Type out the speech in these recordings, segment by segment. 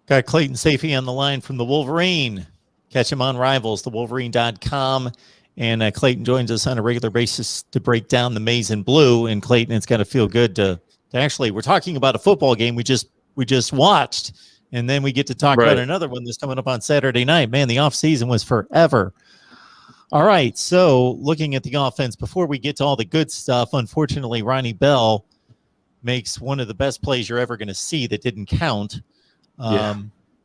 Got Clayton Safey on the line from the Wolverine. Catch him on Rivals, thewolverine.com. And Clayton joins us on a regular basis to break down the maize and blue. And Clayton, it's got to feel good to actually, we're talking about a football game we just watched. And then we get to talk about another one that's coming up on Saturday night. Man, the offseason was forever. All right, so looking at the offense, before we get to all the good stuff, unfortunately, Ronnie Bell makes one of the best plays you're ever going to see that didn't count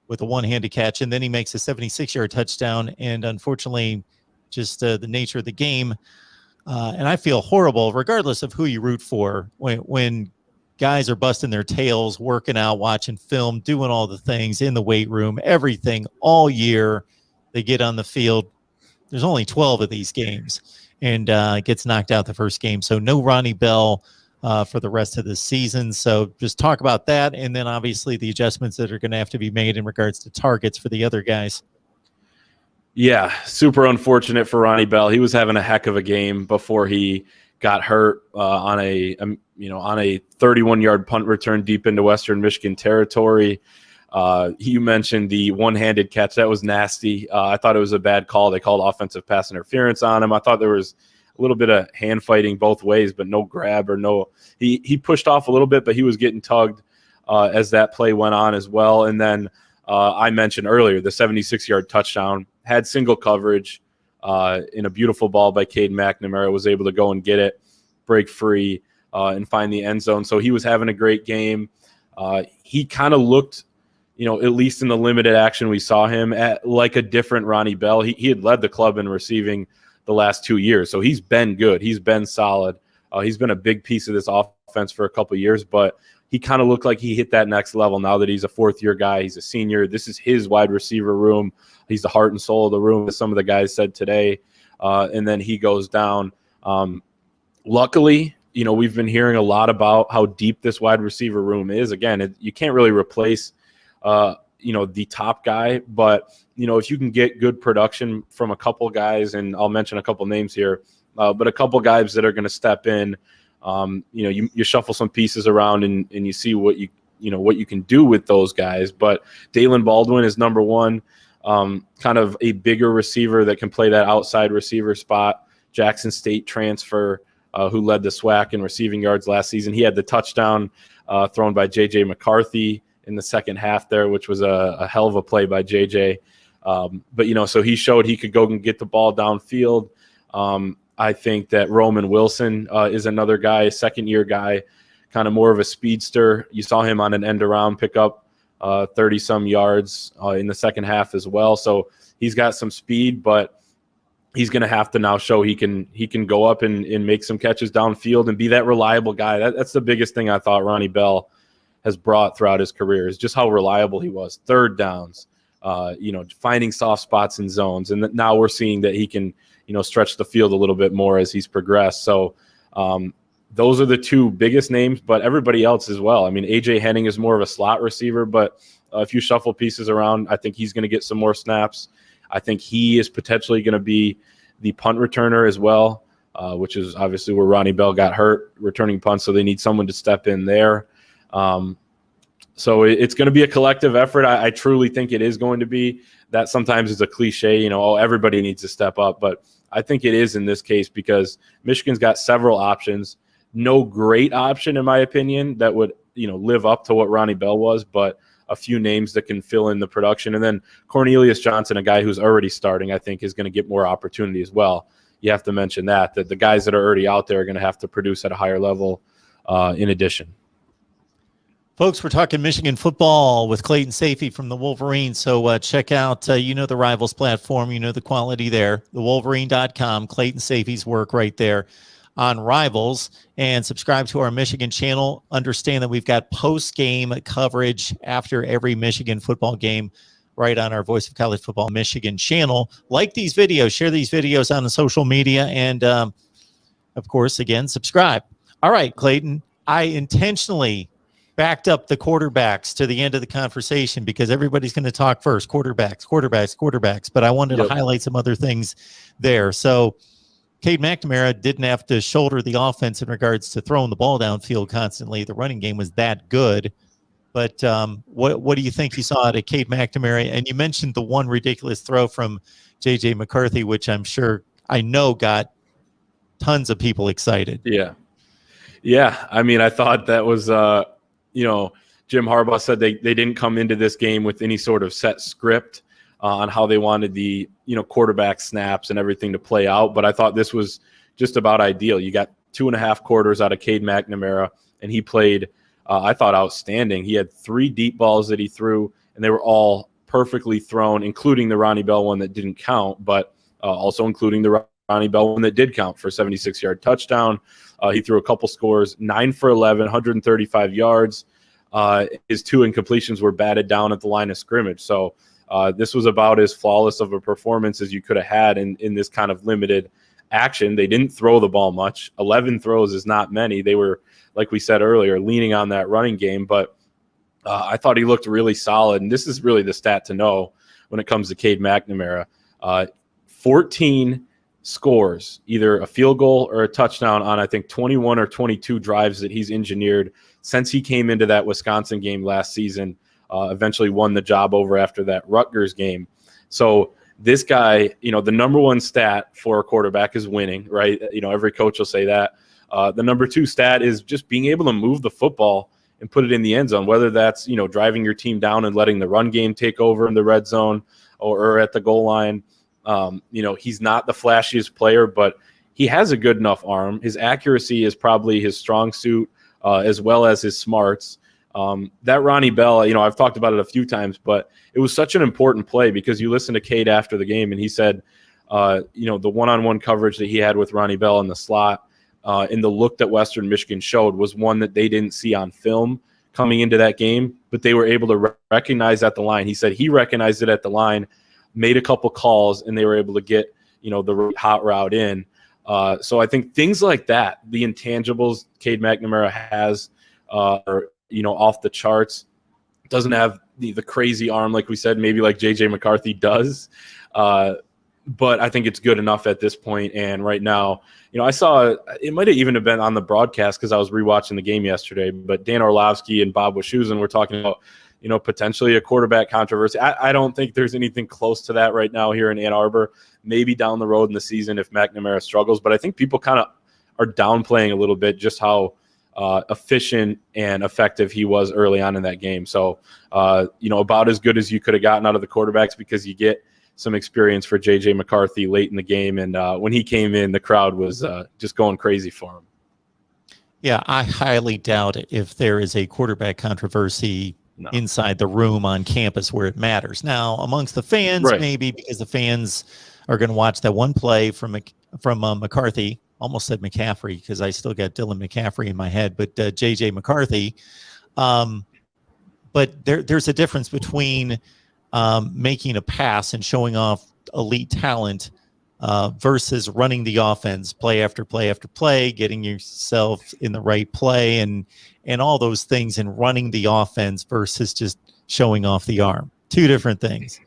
with a one-handed catch, and then he makes a 76-yard touchdown, and unfortunately, just the nature of the game. And I feel horrible, regardless of who you root for, when guys are busting their tails, working out, watching film, doing all the things in the weight room, everything all year. They get on the field. There's only 12 of these games, and gets knocked out the first game. So no Ronnie Bell for the rest of the season. So just talk about that, and then obviously the adjustments that are going to have to be made in regards to targets for the other guys. Yeah, super unfortunate for Ronnie Bell. He was having a heck of a game before he got hurt on a 31-yard punt return deep into Western Michigan territory. You mentioned the one-handed catch. That was nasty. I thought it was a bad call. They called offensive pass interference on him. I thought there was a little bit of hand fighting both ways, but no grab or no. He pushed off a little bit, but he was getting tugged as that play went on as well. And then I mentioned earlier the 76-yard touchdown had single coverage in a beautiful ball by Cade McNamara. Was able to go and get it, break free, and find the end zone. So he was having a great game. He kind of looked, at least in the limited action we saw him at, like a different Ronnie Bell. He had led the club in receiving the last 2 years, so he's been good. He's been solid. He's been a big piece of this offense for a couple of years, but he kind of looked like he hit that next level now that he's a fourth-year guy. He's a senior. This is his wide receiver room. He's the heart and soul of the room, as some of the guys said today, and then he goes down. Luckily, we've been hearing a lot about how deep this wide receiver room is. Again, you can't really replace the top guy, but if you can get good production from a couple guys, and I'll mention a couple names here, but a couple guys that are going to step in, you shuffle some pieces around and you see what you can do with those guys. But Dalen Baldwin is number one, kind of a bigger receiver that can play that outside receiver spot. Jackson State transfer, who led the SWAC in receiving yards last season. He had the touchdown thrown by J.J. McCarthy in the second half there, which was a hell of a play by J.J. But, so he showed he could go and get the ball downfield. I think that Roman Wilson is another guy, a second-year guy, kind of more of a speedster. You saw him on an end-around pick up 30-some yards in the second half as well. So he's got some speed, but he's going to have to now show he can go up and make some catches downfield and be that reliable guy. That's the biggest thing I thought Ronnie Bell has brought throughout his career, is just how reliable he was. Third downs, finding soft spots in zones. And now we're seeing that he can, stretch the field a little bit more as he's progressed. So those are the two biggest names, but everybody else as well. I mean, A.J. Henning is more of a slot receiver, but if you shuffle pieces around, I think he's going to get some more snaps. I think he is potentially going to be the punt returner as well, which is obviously where Ronnie Bell got hurt, returning punts, so they need someone to step in there. So it's going to be a collective effort. I truly think it is going to be. That sometimes is a cliche, everybody needs to step up. But I think it is in this case because Michigan's got several options. No great option, in my opinion, that would, live up to what Ronnie Bell was, but a few names that can fill in the production. And then Cornelius Johnson, a guy who's already starting, I think is going to get more opportunity as well. You have to mention that the guys that are already out there are going to have to produce at a higher level in addition. Folks, we're talking Michigan football with Clayton Safey from the Wolverine. So check out, the Rivals platform. The quality there. TheWolverine.com. Clayton Safey's work right there on Rivals. And subscribe to our Michigan channel. Understand that we've got post-game coverage after every Michigan football game right on our Voice of College Football Michigan channel. Like these videos. Share these videos on the social media. And, of course, again, subscribe. All right, Clayton. I intentionally backed up the quarterbacks to the end of the conversation because everybody's going to talk first. Quarterbacks. But I wanted to highlight some other things there. So Cade McNamara didn't have to shoulder the offense in regards to throwing the ball downfield constantly. The running game was that good. But what do you think you saw out of Cade McNamara? And you mentioned the one ridiculous throw from J.J. McCarthy, which I know got tons of people excited. Yeah. I mean, I thought that was, Jim Harbaugh said they didn't come into this game with any sort of set script on how they wanted the, quarterback snaps and everything to play out. But I thought this was just about ideal. You got 2.5 quarters out of Cade McNamara, and he played, I thought, outstanding. He had 3 deep balls that he threw, and they were all perfectly thrown, including the Ronnie Bell one that didn't count, but also including the Ronnie Bell one that did count for a 76-yard touchdown. He threw a couple scores, 9 for 11, 135 yards. His 2 incompletions were batted down at the line of scrimmage. So this was about as flawless of a performance as you could have had in this kind of limited action. They didn't throw the ball much. 11 throws is not many. They were, like we said earlier, leaning on that running game. But I thought he looked really solid. And this is really the stat to know when it comes to Cade McNamara. 14 scores, either a field goal or a touchdown on, I think, 21 or 22 drives that he's engineered since he came into that Wisconsin game last season, eventually won the job over after that Rutgers game. So this guy, the number one stat for a quarterback is winning, right? Every coach will say that. The number 2 stat is just being able to move the football and put it in the end zone, whether that's, driving your team down and letting the run game take over in the red zone or at the goal line. He's not the flashiest player, but he has a good enough arm. His accuracy is probably his strong suit, as well as his smarts. That Ronnie Bell, I've talked about it a few times, but it was such an important play because you listen to Cade after the game and he said, the one-on-one coverage that he had with Ronnie Bell in the slot, and the look that Western Michigan showed was one that they didn't see on film coming into that game, but they were able to recognize at the line. He said he recognized it at the line, made a couple calls, and they were able to get, the hot route in. So I think things like that, the intangibles Cade McNamara has, are, off the charts. Doesn't have the crazy arm, like we said, maybe like J.J. McCarthy does. But I think it's good enough at this point. And right now, I saw it might have even have been on the broadcast because I was rewatching the game yesterday, but Dan Orlovsky and Bob Wischusen were talking about, potentially a quarterback controversy. I don't think there's anything close to that right now here in Ann Arbor. Maybe down the road in the season if McNamara struggles, but I think people kind of are downplaying a little bit just how efficient and effective he was early on in that game. So, about as good as you could have gotten out of the quarterbacks because you get some experience for J.J. McCarthy late in the game. And when he came in, the crowd was just going crazy for him. Yeah, I highly doubt if there is a quarterback controversy inside the room on campus where it matters. Now, amongst the fans, right, maybe because the fans are going to watch that one play from McCarthy. Almost said McCaffrey because I still got Dylan McCaffrey in my head, but J.J. McCarthy. But there's a difference between making a pass and showing off elite talent versus running the offense play after play after play, getting yourself in the right play and all those things, and running the offense versus just showing off the arm. Two different things.